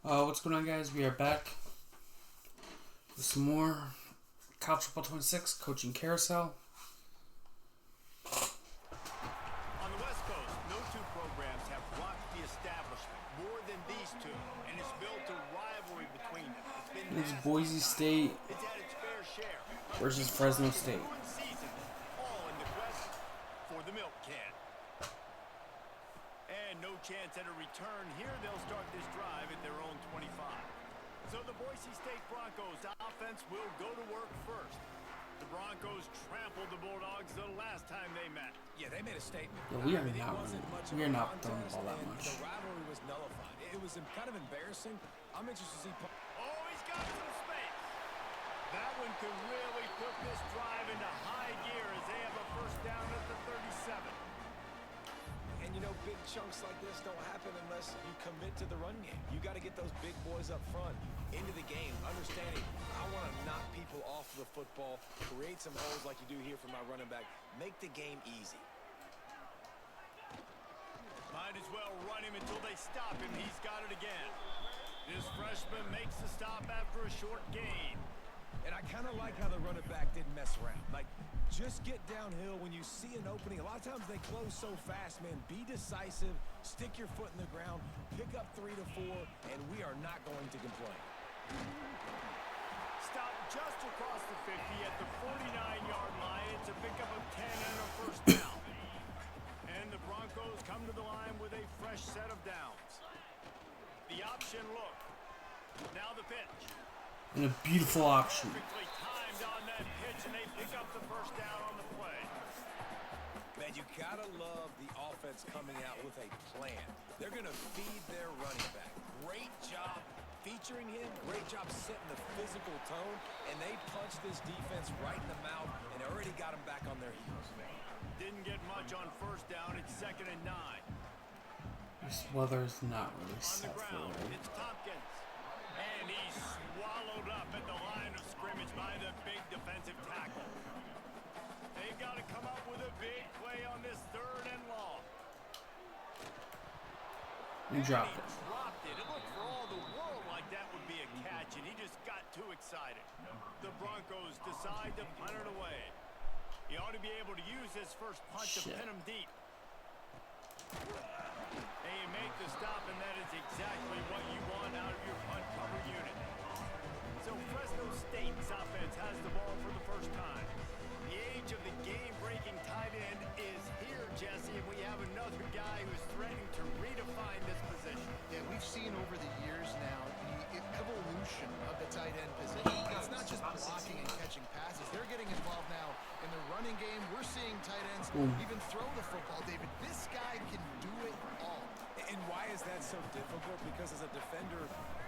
What's going on, guys? We are back with some more College Football 26 coaching carousel. On the West Coast, no two programs have rocked the establishment more than these two, and it's built a rivalry between them. It's Boise State It's had its fair share versus Fresno State. one season, all in the quest for the milk can. And no chance at a return here. They'll start this drive at their own 25. So the Boise State Broncos offense will go to work first. The Broncos trampled the Bulldogs the last time they met. Yeah, they made a statement. Yeah, we are not throwing the ball that much. The rivalry was nullified. It was kind of embarrassing. I'm interested to see. Oh, he's got some space. That one could really put this drive into high gear as they have a first down at the 37. And you know, big chunks like this don't happen unless you commit to the run game. You got to get those big boys up front into the game, understanding I want to knock people off the football, create some holes like you do here for my running back, make the game easy. Might as well run him until they stop him. He's got it again. This freshman makes the stop after a short gain. And I kind of like how the running back didn't mess around. Like, just get downhill when you see an opening. A lot of times they close so fast, man. Be decisive, stick your foot in the ground, pick up 3 to 4, and we are not going to complain. Stop just across the 50 at the 49-yard line. It's a pickup of 10 and a first down. And the Broncos come to the line with a fresh set of downs. The option look. Now the pitch. And a beautiful option. Perfectly timed on that pitch, and they pick up the first down on the play. Man, you gotta love the offense coming out with a plan. They're gonna feed their running back. Great job featuring him. Great job setting the physical tone, and they punched this defense right in the mouth and already got them back on their heels. Didn't get much on first down. It's 2nd and 9. This weather's not really On the set for ground, it. it's Tompkins. And he's swallowed up at the line of scrimmage by the big defensive tackle. They've got to come up with a big play on this 3rd and long. He dropped it. Dropped it. It looked for all the world like that would be a catch, and he just got too excited. The Broncos decide to punt it away. He ought to be able to use his first punt to pin him deep. They make the stop, and that is exactly what you want out of your punt cover unit. So Fresno State's offense has the ball for the first time. The age of the game-breaking tight end is here, Jesse, and we have another guy who's threatening to redefine this position. Yeah, we've seen over the years now the evolution of the tight end position. It's not just blocking and catching passes. They're getting involved now in the running game. We're seeing tight ends even throw the football, David. This guy can do it all. And why is that so difficult? Because as a defender,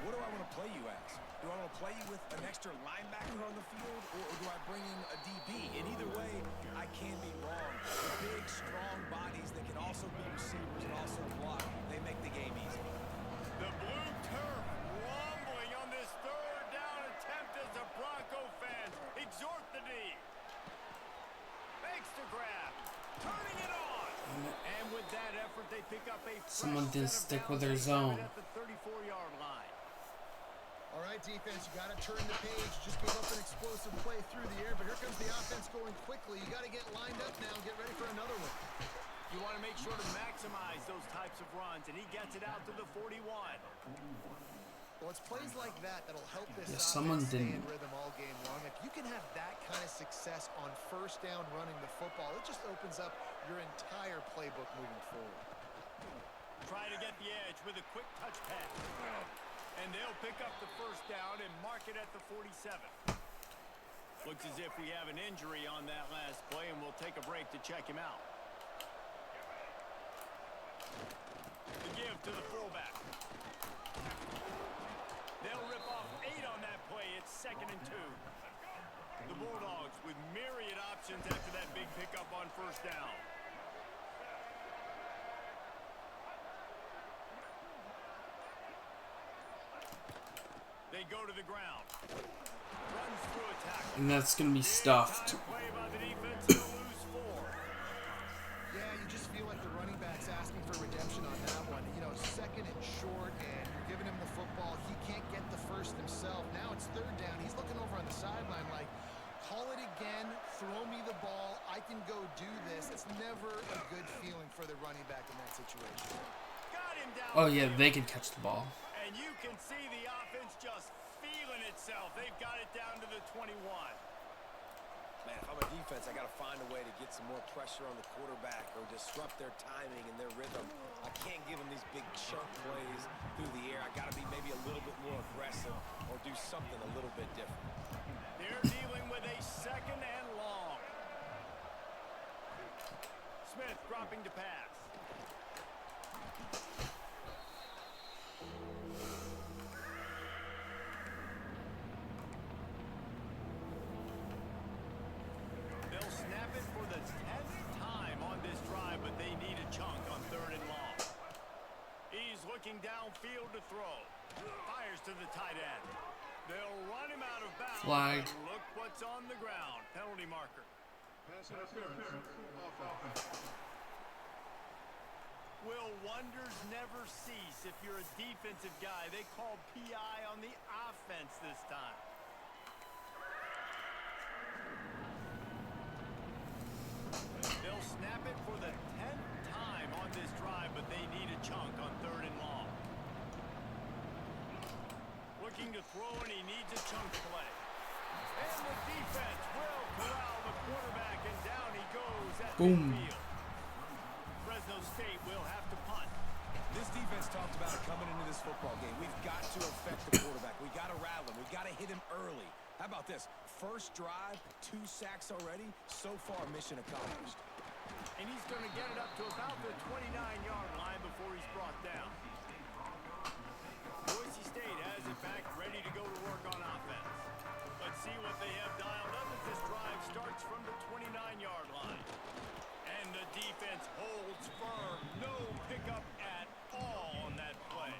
what do I want to play you as? Do I want to play you with an extra linebacker on the field, or do I bring in a DB? And either way, I can be wrong. Big, strong bodies that can also be receivers and also block, they make the game easy. The blue turf rumbling on this 3rd down attempt as the Bronco fans exhort the D. Makes the grab. Turning it on. And with that effort, they pick up a Someone didn't stick with their zone. At the 34-yard line. All right, defense, you got to turn the page. Just gave up an explosive play through the air, but here comes the offense going quickly. You got to get lined up now and get ready for another one. You want to make sure to maximize those types of runs, and he gets it out to the 41. Well, it's plays like that that'll help this someone offense stay didn't. in rhythm all game long. If you can have that kind of success on first down running the football, it just opens up your entire playbook moving forward. Try to get the edge with a quick touch pass. And they'll pick up the first down and mark it at the 47. Looks as if we have an injury on that last play, and we'll take a break to check him out. The give to the fullback. They'll rip off 8 on that play. It's 2nd and 2. The Bulldogs with myriad options after that big pickup on first down. They go to the ground. Runs through a tackle. And that's going to be stuffed. Play by the defense, and they'll lose 4. Yeah, you just feel like the running back's asking for redemption on that one. You know, 2nd and short, and you're giving him the football. He can go do this, it's never a good feeling for the running back in that situation. Got him down. Oh yeah, they can catch the ball. And you can see the offense just feeling itself. They've got it down to the 21. Man, if I'm a defense, I got to find a way to get some more pressure on the quarterback or disrupt their timing and their rhythm. I can't give them these big chunk plays through the air. I got to be maybe a little bit more aggressive or do something a little bit different. They're dealing with a second and long. Smith dropping to pass. They'll snap it for the 10th time on this drive, but they need a chunk on 3rd and long. He's looking downfield to throw. Fires to the tight end. They'll run him out of bounds. Flag. Look what's on the ground. Penalty marker. Will wonders never cease? If you're a defensive guy, they call PI on the offense this time. They'll snap it for the 10th time on this drive, but they need a chunk on 3rd and long. Looking to throw, and he needs a chunk play. And the defense will corral the quarterback, and down he goes at midfield. Fresno State will have to punt. This defense talked about it coming into this football game. We've got to affect the quarterback. We got to rattle him. We got to hit him early. How about this? First drive, 2 sacks already. So far, mission accomplished. And he's going to get it up to about the 29-yard line before he's brought down. Boise State has it back, ready to go to work on offense. Let's see what they have dialed up as this drive starts from the 29-yard line. And the defense holds firm. No pickup at all on that play.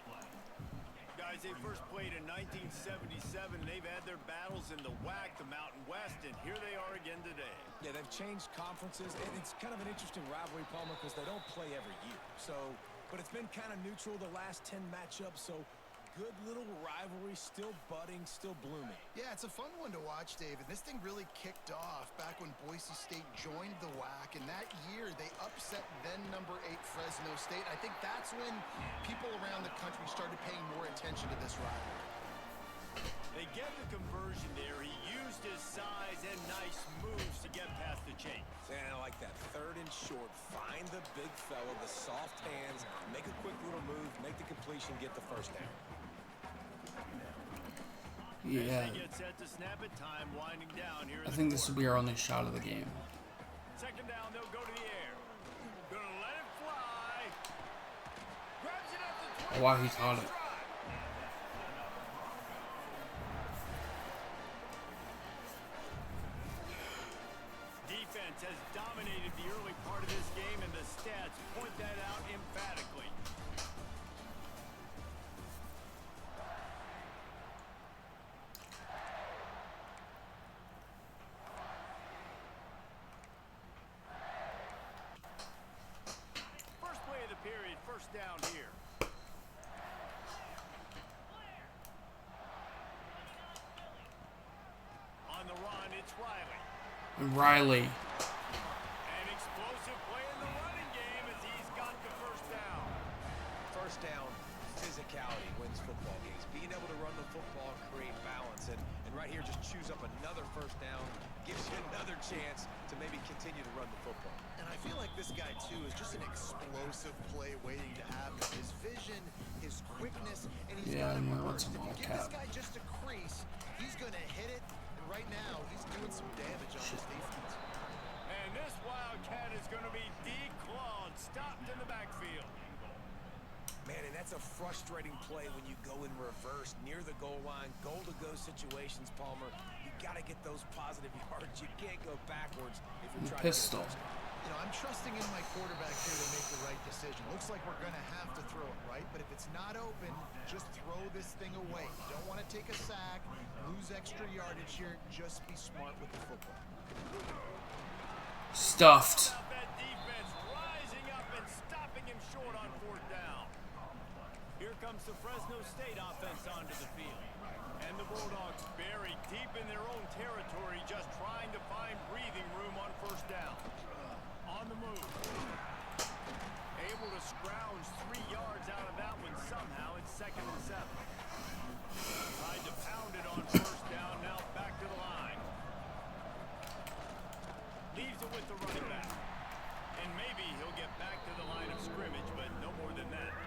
Guys, they first played in 1977. They've had their battles in the WAC, the Mountain West, and here they are again today. Yeah, they've changed conferences, and it's kind of an interesting rivalry, Palmer, because they don't play every year. But it's been kind of neutral the last 10 matchups, so good little rivalry, still budding, still blooming. Yeah, it's a fun one to watch, David. This thing really kicked off back when Boise State joined the WAC, and that year they upset then number 8 Fresno State. I think that's when people around the country started paying more attention to this rivalry. They get the conversion there. He used his size and nice moves to get past the chain. Yeah, I like that. 3rd and short. Find the big fella, the soft hands, make a quick little move, make the completion, get the first down. Yeah. They get set to snap it. Time winding down here. I think this will be our only shot of the game. Second down, they'll go to the air. Gonna let it fly. Grabs it up the 20. Oh, wow, he caught it. Defense has dominated the early part of this game, and the stats point that out emphatically. First play of the period, first down here. On the run, it's Riley. Riley. An explosive play in the running game as he's got the first down. First down, physicality wins football games. Being able to run the football, create balance, and right here just choose up another first down, gives you another chance to maybe continue to run the football. And I feel like this guy, too, is just an explosive play waiting to happen. His vision, his quickness, and he's got him no, it's reversed. a If you give this wildcat. guy just a crease, he's going to hit it. And right now, he's doing some damage on this defense. And this Wildcat is going to be declawed, stopped in the backfield. Man, and that's a frustrating play when you go in reverse near the goal line, goal-to-go situations, Palmer. You got to get those positive yards. You can't go backwards if you're trying Pistol. to get a touchdown. You know, I'm trusting in my quarterback here to make the right decision. Looks like we're going to have to throw it, right? But if it's not open, just throw this thing away. You don't want to take a sack, lose extra yardage here. Just be smart with the football. Stuffed. About that defense rising up and stopping him short on 4th down. Here comes the Fresno State offense onto the field. And the Bulldogs buried deep in their own territory, just trying to find breathing room on 1st down. On the move. Able to scrounge 3 yards out of that one somehow. It's 2nd and 7. Tried to pound it on 1st down. Now back to the line. Leaves it with the running back. And maybe he'll get back to the line of scrimmage, but no more than that.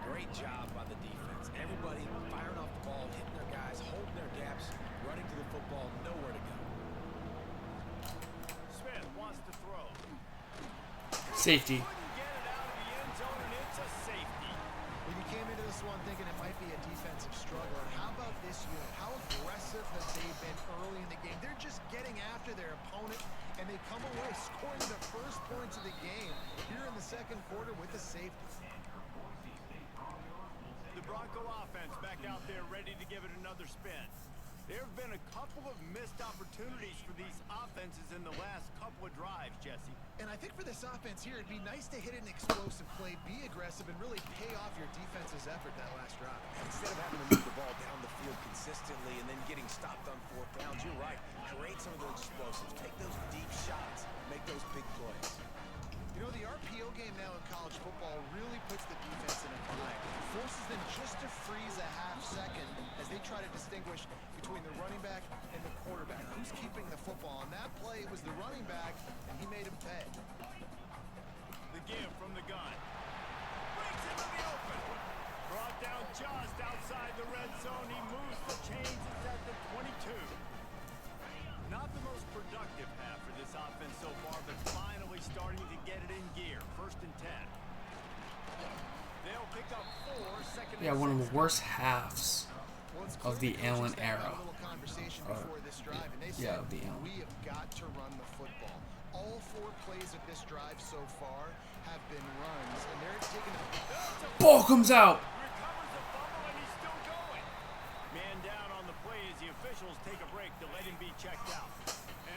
Great job by the defense. Everybody firing off the ball, hitting their guys, holding their gaps, running to the football, nowhere to go. Smith wants to throw. Safety. Couldn't get it out of the end zone, and it's a safety. Well, you came into this one thinking it might be a defensive struggle. And how about this unit? How aggressive have they been early in the game? They're just getting after their opponent, and they come away scoring the first points of the game here in the 2nd quarter with the safety. The Bronco offense back out there ready to give it another spin. There have been a couple of missed opportunities for these offenses in the last couple of drives, Jesse. And I think for this offense here, it'd be nice to hit an explosive play, be aggressive, and really pay off your defense's effort that last drive. Instead of having to move the ball down the field consistently and then getting stopped on 4th downs, you're right. Create some of those explosives. Take those deep shots. Make those big plays. You know, the RPO game now in college football really puts the defense in a bind. Forces them just to freeze a half second as they try to distinguish between the running back and the quarterback. Who's keeping the football? On that play, it was the running back, and he made him pay. The give from the gun. Breaks into the open. Brought down just outside the red zone. He moves the chains. It's at the 22. Not the most productive half for this offense so far, but finally starting to get it in gear. 1st and 10. They'll pick up 4, 2nd and Yeah, one of 6. the worst halves of the Allen era. Yeah, of the Allen. We have got to run the football. All 4 plays of this drive so far have been runs, and they're taking a Ball comes out. Recovers the fumble, and he's still going. Man down on the play as the officials take a break to let him be checked out.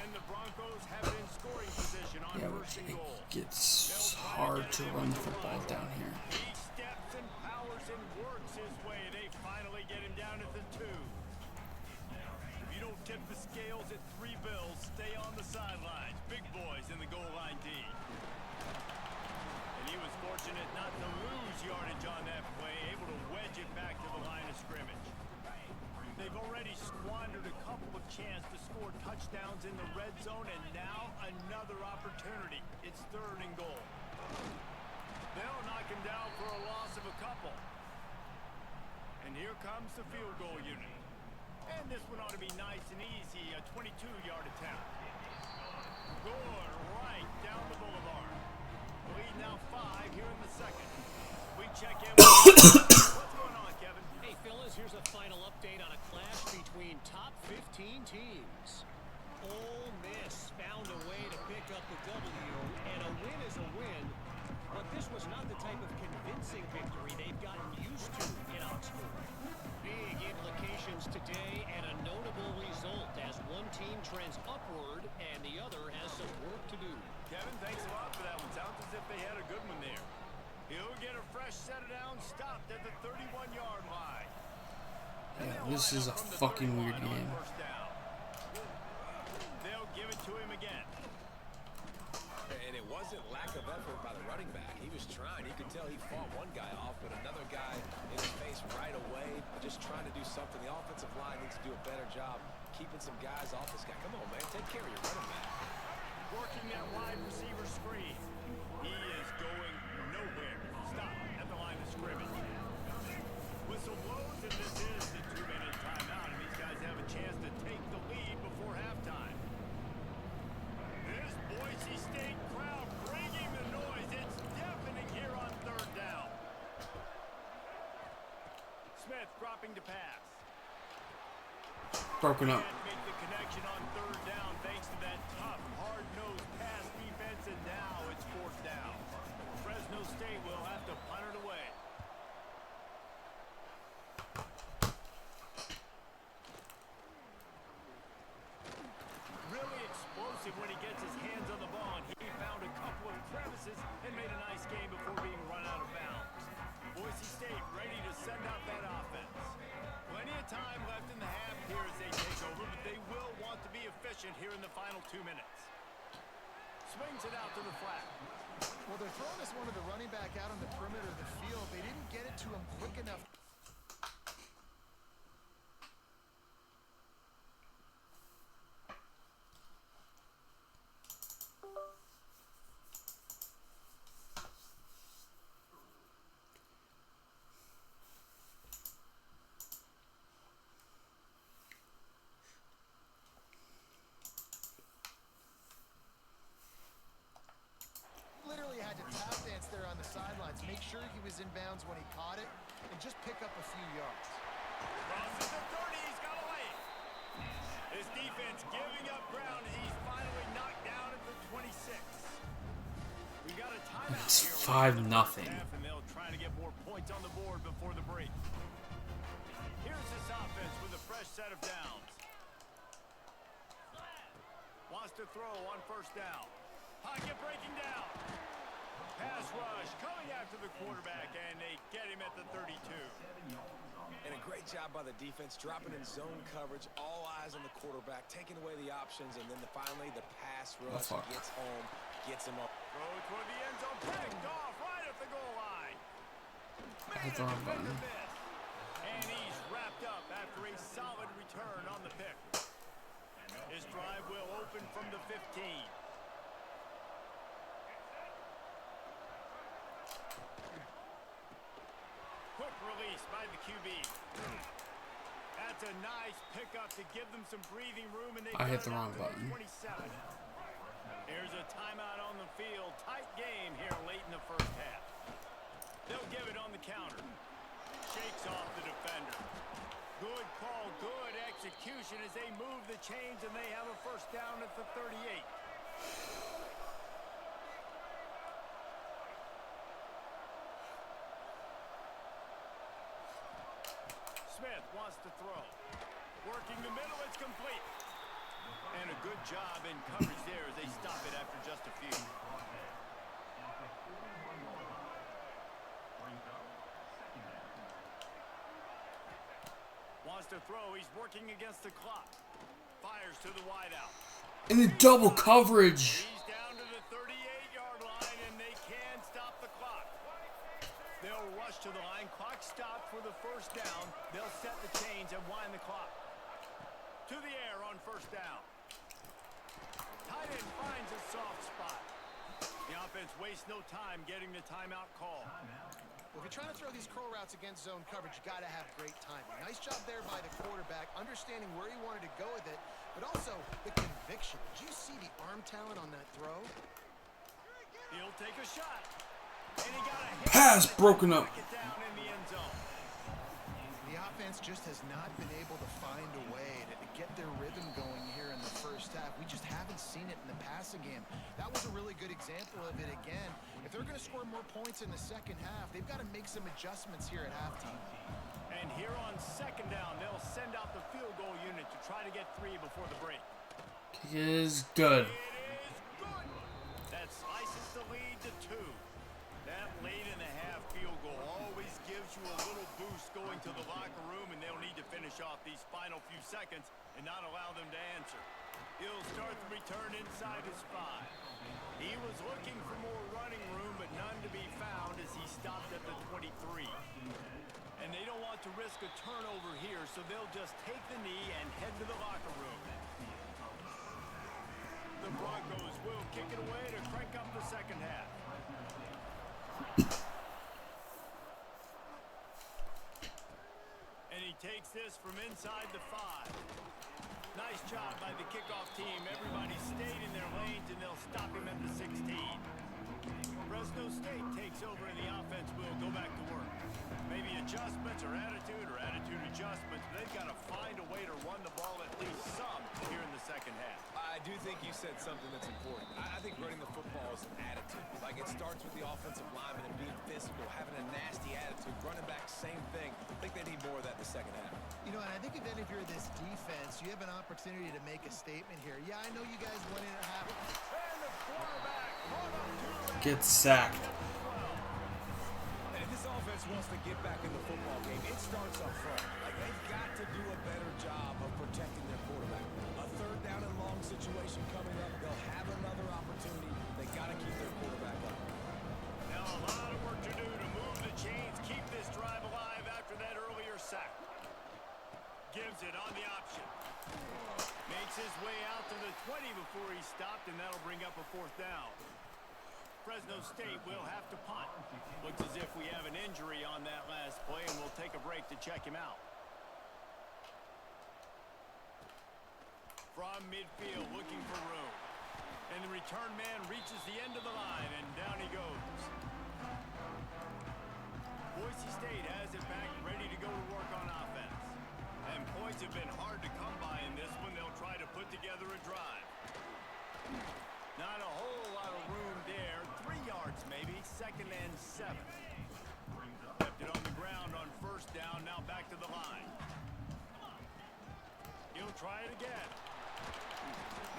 And the Broncos have it in scoring position on Yeah, 1st and goal. it gets hard to run the football down here. He steps and powers and works his way. They finally get him down at the 2. If you don't tip the scales at 3 bills, stay on the sidelines. Big boys in the goal line D. And he was fortunate not to lose yardage on that play, able to wedge it back to the line of scrimmage. They've already squandered a couple of chances to score touchdowns in the red zone, and now another opportunity. It's 3rd and goal. They'll knock him down for a loss of a couple. And here comes the field goal unit. And this one ought to be nice and easy, a 22-yard attempt. Good, right down the boulevard. Lead now 5 here in the 2nd. We check in with what's going on, Kevin? Hey, fellas, here's a final update on a clash between top 15 teams. Ole Miss found a way to pick up the W, and a win is a win, but this was not the type of convincing victory they've gotten used to in Oxford. Big implications today, and a notable result as one team trends upward and the other has some work to do. Kevin, thanks a lot for that one. Sounds as if they had a good one there. He'll get a fresh set of downs, stopped at the 31-yard line. Yeah, this is a fucking weird game. They'll give it to him again. And it wasn't lack of effort by the running back. He was trying. You could tell he fought one guy off, but another guy in his face right away, just trying to do something. The offensive line needs to do a better job keeping some guys off this guy. Come on, man. Take care of your running back. Working that wide receiver screen. He is going nowhere. Stop at the line of scrimmage. Whistle blows, and this is the 2-minute timeout, and these guys have a chance to take the lead before halftime. This Boise State crowd bringing the noise. It's deafening here on 3rd down. Smith dropping to pass. Broken up. Can't make the connection on 3rd down thanks to that tough, hard-nosed pass defense, and now it's 4th down. Fresno State will have to punt it away. Really explosive when he gets his hands on the ball, and he found a couple of crevices and made a nice game before being run out of bounds. Boise State ready to send out that offense. Plenty of time left in the half here as they take over, but they will want to be efficient here in the final 2 minutes. swings it out to the flat. Well, they're throwing this one to the running back out on the perimeter of the field. They didn't get it to him quick enough. Literally had to tap dance there on the sidelines, make sure he was in bounds when he caught it, and just pick up a few yards. Crosses the 30, he's got away. His defense giving up ground as he's finally knocked down at the 26. We got a timeout It's here. 5-0. And they'll try to get more points on the board before the break. Here's this offense with a fresh set of downs. Wants to throw on first down. Pocket breaking down. Pass rush coming after the quarterback, and they get him at the 32. And a great job by the defense, dropping in zone coverage, all eyes on the quarterback, taking away the options, and then finally the pass rush gets home, gets him up. Throw toward the end zone, picked off right at the goal line. I hit the wrong button. And he's wrapped up after a solid return on the pick. His drive will open from the 15. Quick release by the QB. That's a nice pickup to give them some breathing room, and they I hit the wrong button. 27. Here's a timeout on the field. Tight game here late in the first half. They'll give it on the counter. Shakes off the defender. Good call, good execution as they move the chains, and they have a first down at the 38. Smith wants to throw. Working the middle, it's complete. And a good job in coverage there as they stop it after just a few. Wants to throw, he's working against the clock. Fires to the wideout. In the double coverage. He's down to the 38-yard line, and they can stop the clock. They'll rush to the line. Clock stopped for the first down. They'll set the chains and wind the clock. To the air on first down. Tight end finds a soft spot. The offense wastes no time getting the timeout call. Well, if you're trying to throw these curl routes against zone coverage, you got to have great timing. Nice job there by the quarterback, understanding where he wanted to go with it, but also the conviction. Did you see the arm talent on that throw? He'll take a shot. And he got a hit. Pass broken up. It down in the end zone. The offense just has not been able to find a way to get their rhythm going here in the first half. We just haven't seen it in the passing game. That was a really good example of it again. If they're going to score more points in the second half, they've got to make some adjustments here at halftime. And here on second down, they'll send out the field goal unit to try to get 3 before the break. Kick is good. It is good. That slices the lead to 2. That late in the half field goal always gives you a little boost going to the locker room, and they'll need to finish off these final few seconds and not allow them to answer. He'll start the return inside his 5. He was looking for more running room, but none to be found as he stopped at the 23. And they don't want to risk a turnover here, so they'll just take the knee and head to the locker room. The Broncos will kick it away to crank up the second half. And he takes this from inside the 5. Nice job by the kickoff team. Everybody stayed in their lanes, and they'll stop him at the 16. Fresno State takes over, and the offense will go back to work. Maybe adjustments or attitude adjustments. But they've got to find a way to run the ball at least some here in the second half. I do think you said something that's important. I think running the football is an attitude. Like, it starts with the offensive lineman and being physical, having a nasty attitude. Running back, same thing. I think they need more of that in the second half. You know, and I think then if you're this defense, you have an opportunity to make a statement here. Yeah, I know you guys went in at half. And the quarterback brought up 2. Gets sacked. And if this offense wants to get back in the football game, it starts up front. Like, they've got to do a better job of protecting their quarterback. A third down and long situation coming up. They'll have another opportunity. throws it on the option. Makes his way out to the 20 before he stopped, and that'll bring up a 4th down. Fresno State will have to punt. Looks as if we have an injury on that last play, and we'll take a break to check him out. From midfield, looking for room. And the return man reaches the end of the line, and down he goes. Boise State has it back, ready to go to work on offense. And points have been hard to come by in this one. They'll try to put together a drive. Not a whole lot of room there. 3 yards maybe, 2nd and 7. Left it on the ground on 1st down, now back to the line. He'll try it again.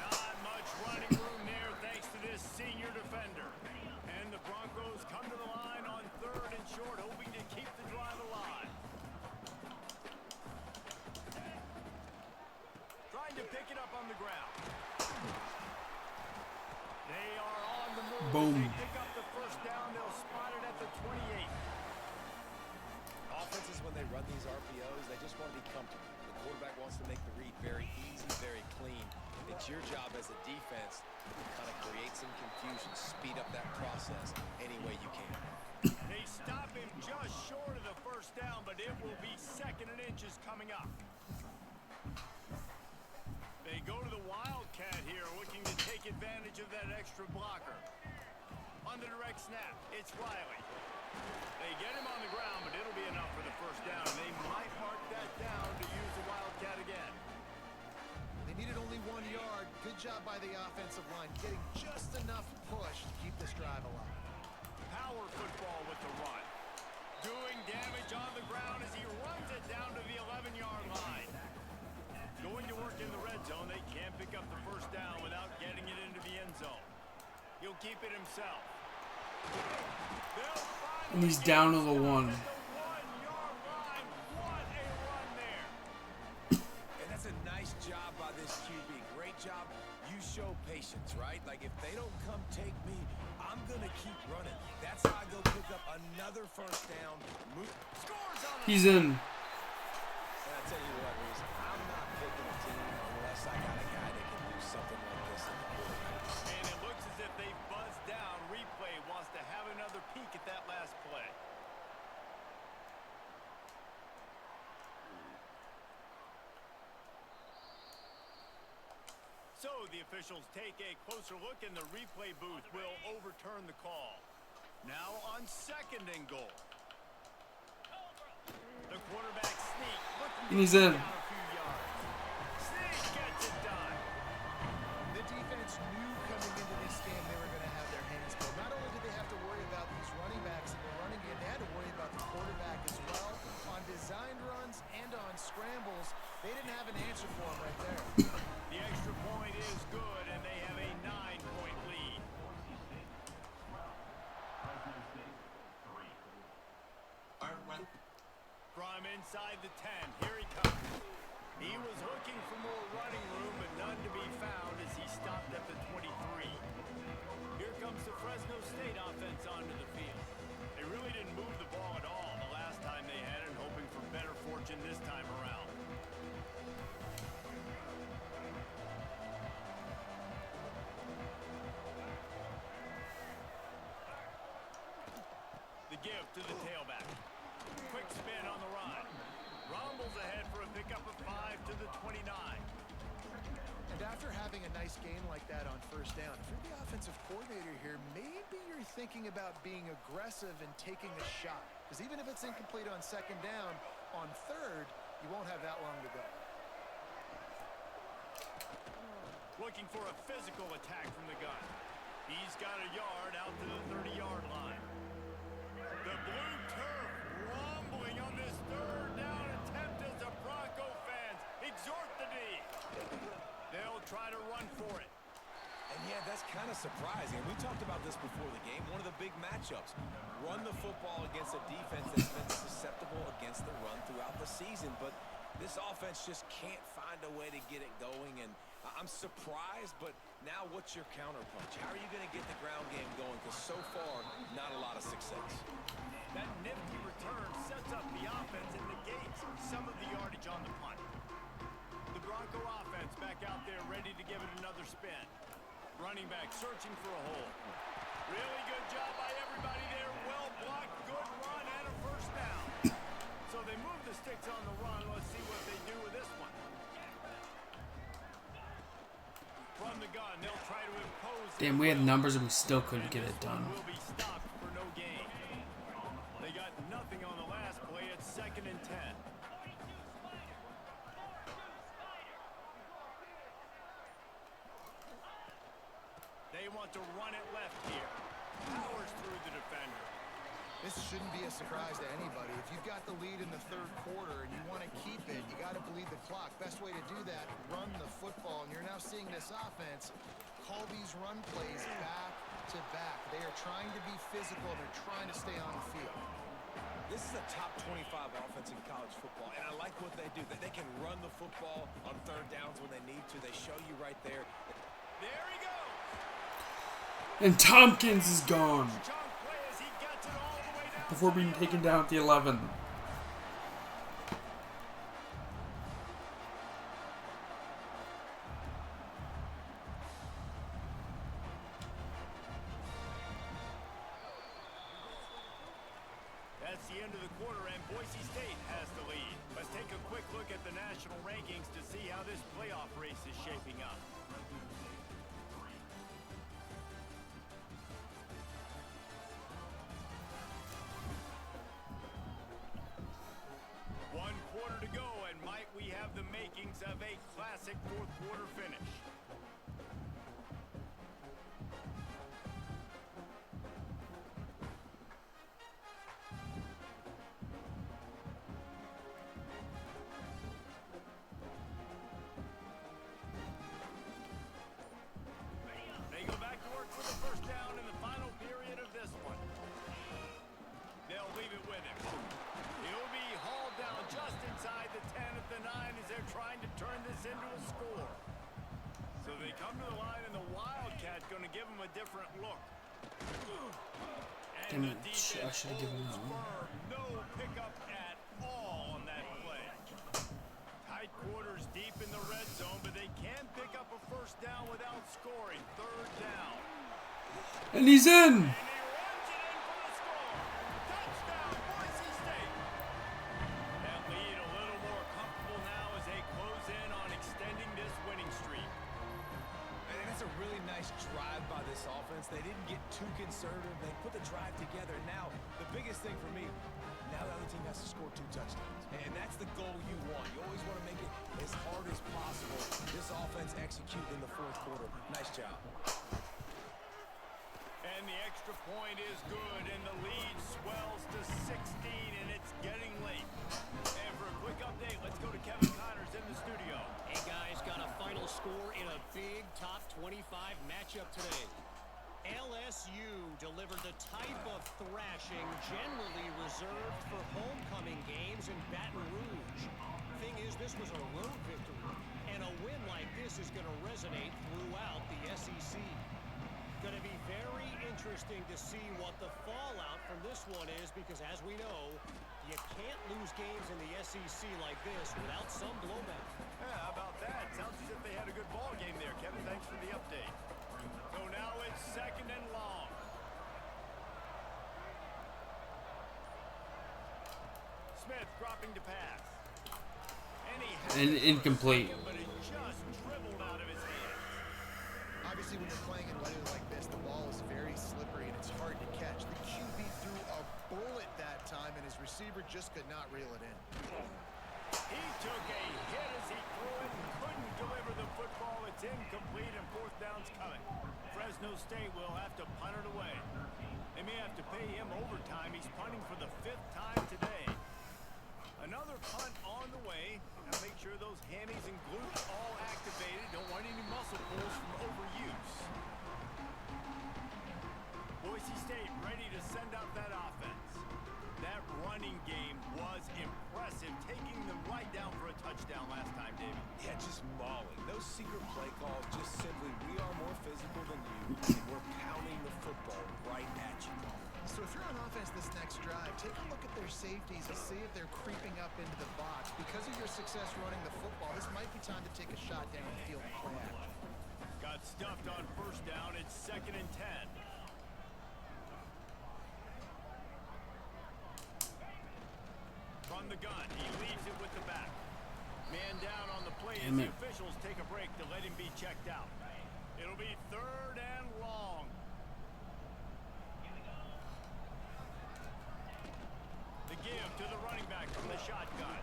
Not much running room there thanks to this senior defender. And the Broncos come to the line on 3rd and short, hoping to keep the drive alive. Trying to pick it up on the ground. They are on the move. Boom. They pick up the 1st down. They'll spot it at the 28. Offenses, when they run these RPOs, they just want to be comfortable. The quarterback wants to make the read very easy, very clean. It's your job as a defense to kind of create some confusion, speed up that process any way you can. They stop him just short of the 1st down, but it will be 2nd and inches coming up. They go to the Wildcat here, looking to take advantage of that extra blocker. On the direct snap, it's Riley. They get him on the ground, but it'll be enough for the 1st down. They might mark that down to use the Wildcat again. They needed only 1 yard. Good job by the offensive line, getting just enough push to keep this drive alive. Power football with the run. Doing damage on the ground as he runs it down to the 11-yard line. Going to work in the red zone. They can't pick up the 1st down without getting it into the end zone. He'll keep it himself. And he's down to the 1. 1-yard line. What a run there. And that's a nice job by this QB. Great job. You show patience, right? Like, if they don't come take me, I'm going to keep running. That's how I go pick up another 1st down. Scores on He's in. And I tell you what, Reese, I'm not picking a team unless I got a guy that can do something like this in the quarterback. And it looks as if they buzzed down. Replay wants to have another peek at that last play. So the officials take a closer look, and the replay booth will overturn the call. Now on 2nd and goal. The quarterback sneak. And he's in. Down a few yards. Sneak gets it done. The defense knew coming into this game they were going to have their hands full. Not only did they have to worry about these running backs in the running game, they had to worry about the quarterback as well. On designed runs and on scrambles, they didn't have an answer for him right there. The extra point is good, and they have a 9-point lead. From inside the 10, here he comes. He was looking for more running room, but none to be found as he stopped at the 23. Here comes the Fresno State offense onto the field. They really didn't move the ball at all the last time they had it, hoping for better fortune this time around. The give to the tailback. Quick spin on the run. Rumbles ahead for a pickup of 5 to the 29. And after having a nice game like that on 1st down, if you're the offensive coordinator here, maybe you're thinking about being aggressive and taking a shot. Because even if it's incomplete on 2nd down, on 3rd, you won't have that long to go. Looking for a physical attack from the gun. He's got a yard out to the 30-yard line. The blue turf rumbling on this 3rd down attempt as the Bronco fans exhort the D. They'll try to run for it. And yeah, that's kind of surprising. We talked about this before the game. One of the big matchups. Run the football against a defense that's been susceptible against the run throughout the season. But this offense just can't find a way to get it going. And I'm surprised, but now what's your counterpunch? How are you going to get the ground game going? Because so far, not a lot of success. That nifty return sets up the offense and negates some of the yardage on the punt. running back searching for a hole. Really good job by everybody there. Well blocked, good run, and a first down. So they move the sticks on the run. Let's see what they do with this one. From the gun, they'll try to impose. Damn, we had numbers and we still couldn't get it done. Will be stopped for no gain. They got nothing on the last play. It's 2nd and 10. They want to run it left here. Powers through the defender. This shouldn't be a surprise to anybody. If you've got the lead in the 3rd quarter and you want to keep it, you got to bleed the clock. Best way to do that, run the football. And you're now seeing this offense call these run plays back to back. They are trying to be physical. They're trying to stay on the field. This is a top 25 offense in college football, and I like what they do. That they can run the football on 3rd downs when they need to. They show you right there. There he goes. And Tompkins is gone Strong play as he gets it all the way down. before being taken down at the 11. That's the end of the quarter, and Boise State has the lead. Let's take a quick look at the national rankings to see how this playoff race is shaping up. One quarter to go, and might we have the makings of a classic 4th quarter finish. They go back to work for the first down in the final period of this one. They'll leave it with him. He'll be hauled down just inside the 10 at the 9 as they're trying to turn this into a score. So they come to the line, and the Wildcat's going to give them a different look. Damn And it, the I defense should have given holds that one. firm. No pickup at all on that play. Tight quarters deep in the red zone, but they can pick up a first down without scoring. 3rd down. And he's in! And he runs it in for the score. Touchdown, Boise State. That lead a little more comfortable now as they close in on extending this winning streak. And it's a really nice drive by this offense. They didn't get too conservative. They put the drive together. Now, the biggest thing for me, now the other team has to score 2 touchdowns. And that's the goal you want. You always want to make it as hard as possible. This offense executed in the 4th quarter. Nice job. And the extra point is good, and the lead swells to 16, and it's getting late. And for a quick update, let's go to Kevin Connors in the studio. Hey guys, got a final score in a big top 25 matchup today. LSU delivered the type of thrashing generally reserved for homecoming games in Baton Rouge. Thing is, this was a road victory, and a win like this is going to resonate throughout the SEC. Going to be very interesting to see what the fallout from this one is, because as we know, you can't lose games in the SEC like this without some blowback. Yeah, how about that? Sounds as if they had a good ball game there, Kevin. Thanks for the update. So now it's 2nd and long. Smith dropping to pass. And incomplete. But it just dribbled out of his hands. Obviously, when you're playing in weather like this, the ball is very slippery and it's hard to catch. The QB threw a bullet that time, and his receiver just could not reel it in. He took a hit as he threw it and couldn't deliver the football. It's incomplete, and 4th down's coming. Fresno State will have to punt it away. They may have to pay him overtime. He's punting for the 5th time today. Another punt on the way. Now make sure those hammies and glutes all activated. Don't want any muscle pulls from overuse. Boise State ready to send out that offense. That running game was impressive, taking them right down for a touchdown last time, David. Yeah, just mauling. No secret play calls, just simply, we are more physical than you, and we're pounding the football right at you. So if you're on offense this next drive, take a look at their safeties and see if they're creeping up into the box. Because of your success running the football, this might be time to take a shot down the field and play action. Got stuffed on first down. It's 2nd and 10. From the gun, he leaves it with the back. Man down on the play as the officials take a break to let him be checked out. It'll be 3rd and long. The give to the running back from the shotgun.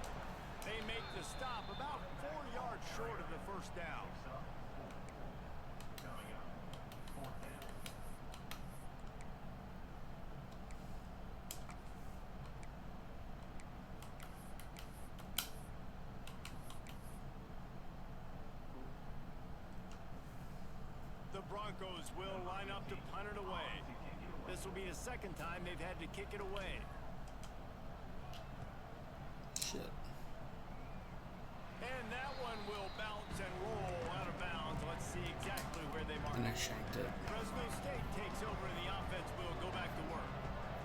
They make the stop about 4 yards short of the first down. The Broncos will line up to punt it away. This will be the 2nd time they've had to kick it away. Shit. And that one will bounce and roll out of bounds. Let's see exactly where they mark. And I shanked it. Fresno State takes over and the offense will go back to work.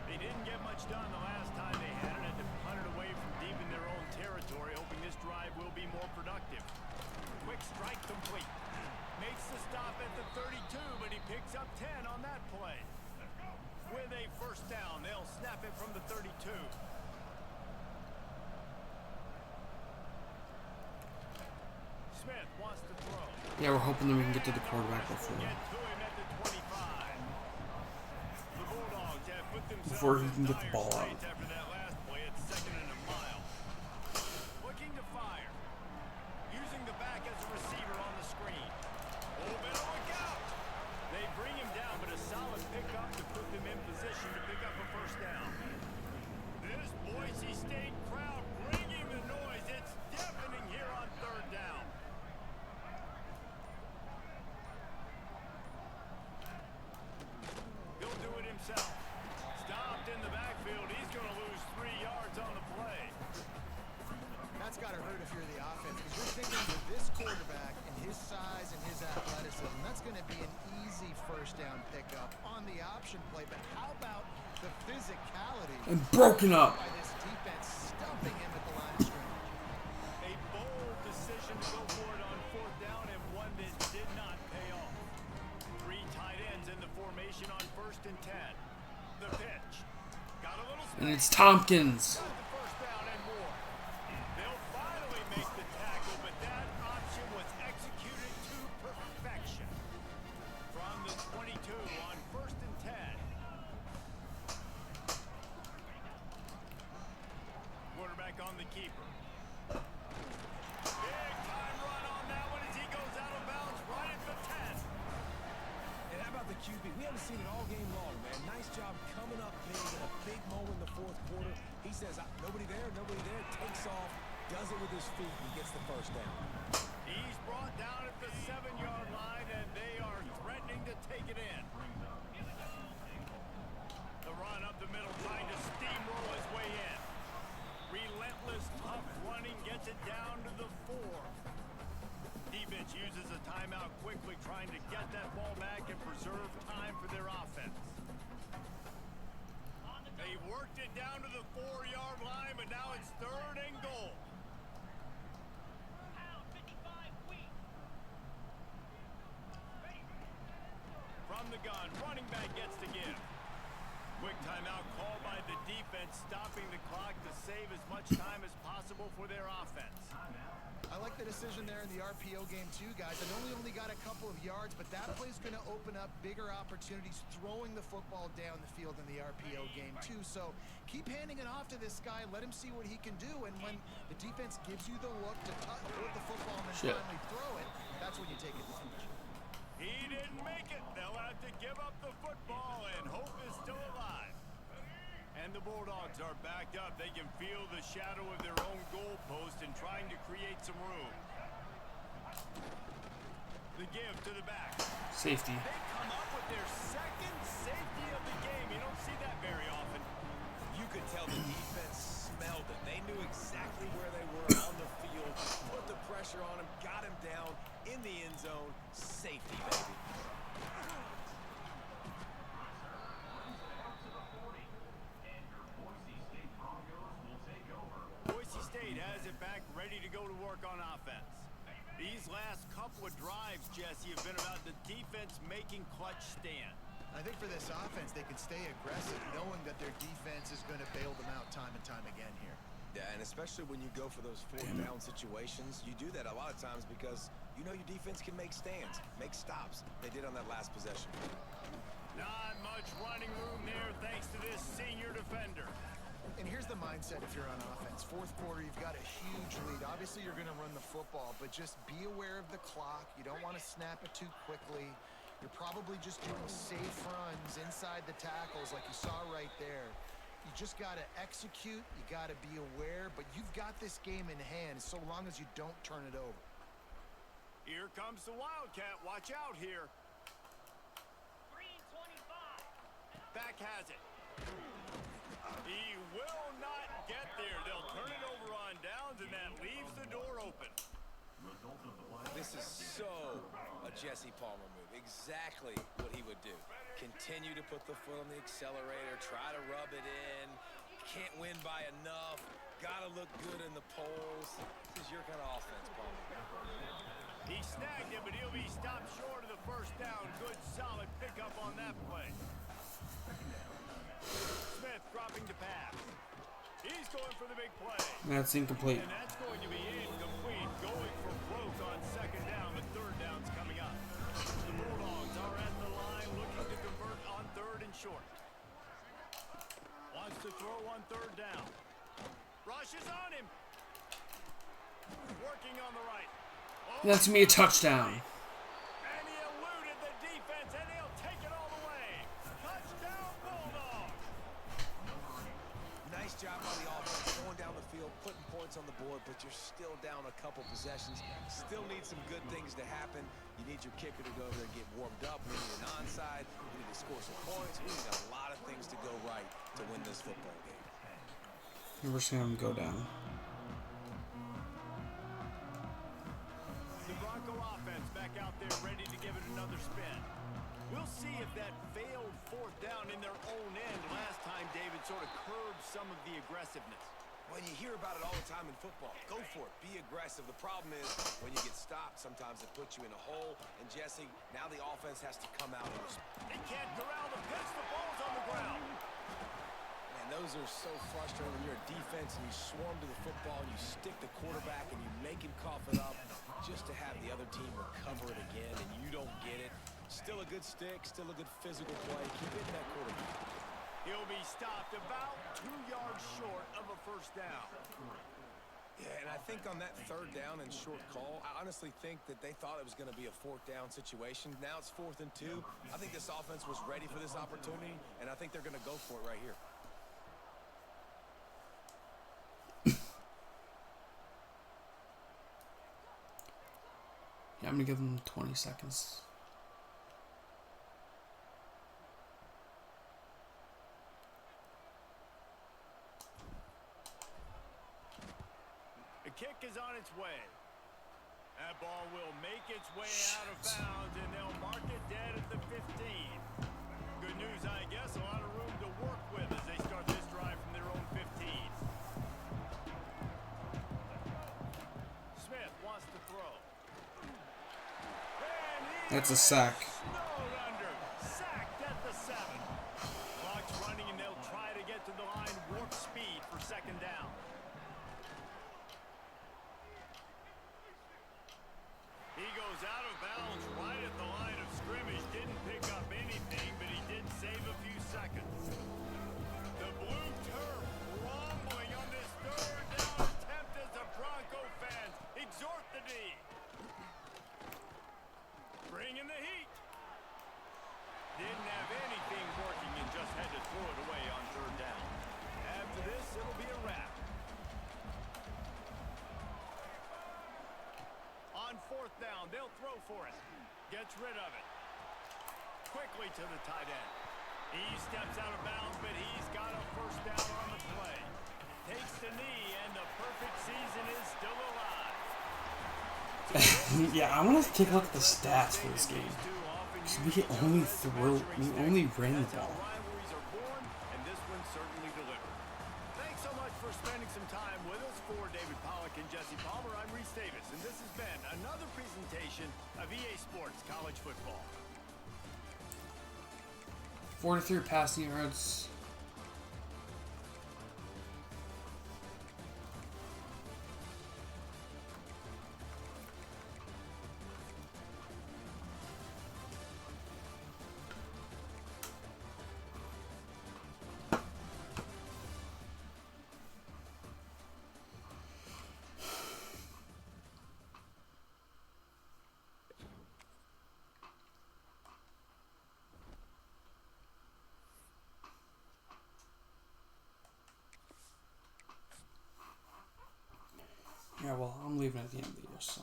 They didn't get much done the last time they had it, to punt it away from deep in their own territory, hoping this drive will be more productive. Quick strike complete. Makes the stop at the 32, but he picks up 10 on that play. With a first down, they'll snap it from the 32. Smith wants to throw. Yeah, we're hoping that we can get to the quarterback before Get to him at the 25. The Bulldogs have put Before he themselves can get the in ball dire out. straits after that last play. It's 2nd and a mile. Looking to fire. Using the back as a receiver on the screen. Oh, better look out. They bring him down, but a solid pickup to put them in position to pick up a first down. This Boise State crowd bringing the noise. It's deafening here on 3rd down. He'll do it himself. Stopped in the backfield. He's going to lose 3 yards on the play. That's got to hurt if you're the offense, because you're thinking with this quarterback and his size and his athleticism, that's going to be an easy first down pickup on the option play. But how about the physicality and broken up. by this defense stuffing him at the line of scrimmage? A bold decision to go for it on 4th down, and one that did not pay off. 3 tight ends in the formation on 1st and 10. The pitch. Got a little space. And it's Tompkins. Got the first down and more. They'll finally make the tackle, but that option was executed to perfection. From the 22 on 1st and 10. Quarterback on the keeper. Big time run on that one as he goes out of bounds right at the 10. And how about the QB? We haven't seen it all game long, man. Nice job coming up big in a big moment in the 4th quarter. He says, nobody there, takes off, does it with his feet, and gets the first down. He's brought down at the 7-yard line, and they are threatening to take it in. The run up the middle, trying to steamroll his way in. Relentless, tough running, gets it down to the 4. Defense uses a timeout quickly, trying to get that ball back and preserve time for their offense. They worked it down to the 4-yard line, but now it's 3rd and goal. From the gun, running back gets to give. Quick timeout called by the defense, stopping the clock to save as much time as possible for their offense. I like the decision there in the RPO game too, guys. I know we only got a couple of yards, but that play's going to open up bigger opportunities throwing the football down the field in the RPO game too. So keep handing it off to this guy. Let him see what he can do. And when the defense gives you the look to hold the football and then finally throw it, that's when you take advantage. He didn't make it. They'll have to give up the football, and hope is still alive. And the Bulldogs are backed up. They can feel the shadow of their own goalpost and trying to create some room. The give to the back. Safety. They come up with their 2nd safety of the game. You don't see that very often. You could tell the defense smelled it. They knew exactly where they were on the field, put the pressure on him, got him down in the end zone. Safety, baby. Boise State has it back, ready to go to work on offense. These last couple of drives, Jesse, have been about the defense making clutch stand. I think for this offense, they can stay aggressive, knowing that their defense is going to bail them out time and time again here. Yeah, and especially when you go for those fourth down situations, you do that a lot of times because you know your defense can make stands, make stops. They did on that last possession. Not much running room there thanks to this senior defender. And here's the mindset if you're on offense. Fourth quarter, you've got a huge lead. Obviously, you're going to run the football, but just be aware of the clock. You don't want to snap it too quickly. You're probably just doing safe runs inside the tackles like you saw right there. You just got to execute. You got to be aware, but you've got this game in hand so long as you don't turn it over. Here comes the Wildcat. Watch out here. Back has it. He will not get there. They'll turn it over on downs, and that leaves the door open. This is so a Jesse Palmer move. Exactly what he would do. Continue to put the foot on the accelerator, try to rub it in. Can't win by enough. Gotta look good in the polls. This is your kind of offense, Palmer. He snagged it, but he'll be stopped short of the first down. Good, solid pickup on that play. Smith dropping to pass. He's going for the big play. That's incomplete. And that's going to be incomplete. Going for broke on second down, but third down's coming up. The Bulldogs are at the line looking to convert on third and short. Wants to throw on third down. Rush is on him. Working on the right. Oh, That's me a touchdown. and he eluded the defense, and he'll take it all the way. Touchdown, Bulldogs. Nice job by the offense, going down the field, putting points on the board, but you're still down a couple possessions. Still need some good things to happen. You need your kicker to go over there and get warmed up. We need an onside. We need to score some points. We need a lot of things to go right to win this football game. We're seeing him go down. The Bronco offense back out there ready to give it another spin. We'll see if that failed fourth down in their own end last time, David, sort of curbed some of the aggressiveness. When you hear about it all the time in football, go for it. Be aggressive. The problem is when you get stopped, sometimes it puts you in a hole. And Jesse, now the offense has to come out and respond. They can't corral the pitch. The ball's on the ground. Man, those are so frustrating when you're a defense and you swarm to the football, and you stick the quarterback and you make him cough it up just to have the other team recover it again, and you don't get it. Still a good stick, still a good physical play. Keep hitting that quarterback. He'll be stopped about 2 yards short of a first down. Yeah, and I think on that third down and short call, I honestly think that they thought it was going to be a fourth down situation. Now it's 4th and 2. I think this offense was ready for this opportunity, and I think they're going to go for it right here. Yeah, I'm gonna give them 20 seconds. The kick is on its way. That ball will make its way out of bounds, and they'll mark it dead at the 15. Good news, I guess. A lot of room to work with as they start this drive from their own 15. Smith wants to throw. That's a sack. Snowed under. Sacked at the 7. Clock's running, and they'll try to get to the line. Warp speed for second down. He goes out of bounds right at the line of scrimmage. Didn't pick up anything, but he did save a few seconds. The blue turf rumbling on this third down attempt as the Bronco fans exhort the D. Bringing the heat. Didn't have anything working and just had to throw it away on third down. After this, it'll be a wrap. On fourth down, they'll throw for it. Gets rid of it. Quickly to the tight end. He steps out of bounds, but he's got a first down on the play. Takes the knee, and the perfect season is still alive. Yeah, I want to take a look at the stats for this game. So we only ran the ball. Rivalries are born, and this one certainly delivered. Thanks so much for spending some time with us. For David Pollack and Jesse Palmer, I'm Reese Davis, and this has been another presentation of EA Sports College Football. 43 passing yards. Yeah, well, I'm leaving at the end of the year, so.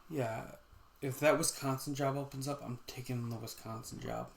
Yeah, if that Wisconsin job opens up, I'm taking the Wisconsin job.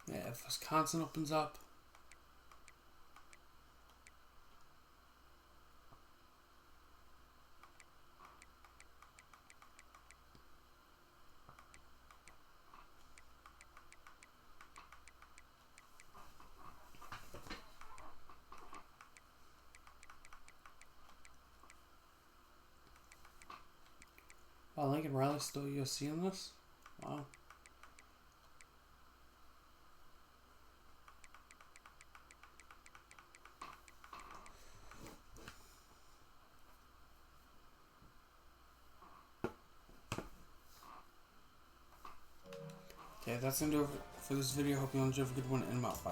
Yeah, if Wisconsin opens up, wow, Lincoln Riley's still USC in this? Wow. Okay, that's going to do it for this video. Hope you all enjoyed a good one, and I'm out. Bye.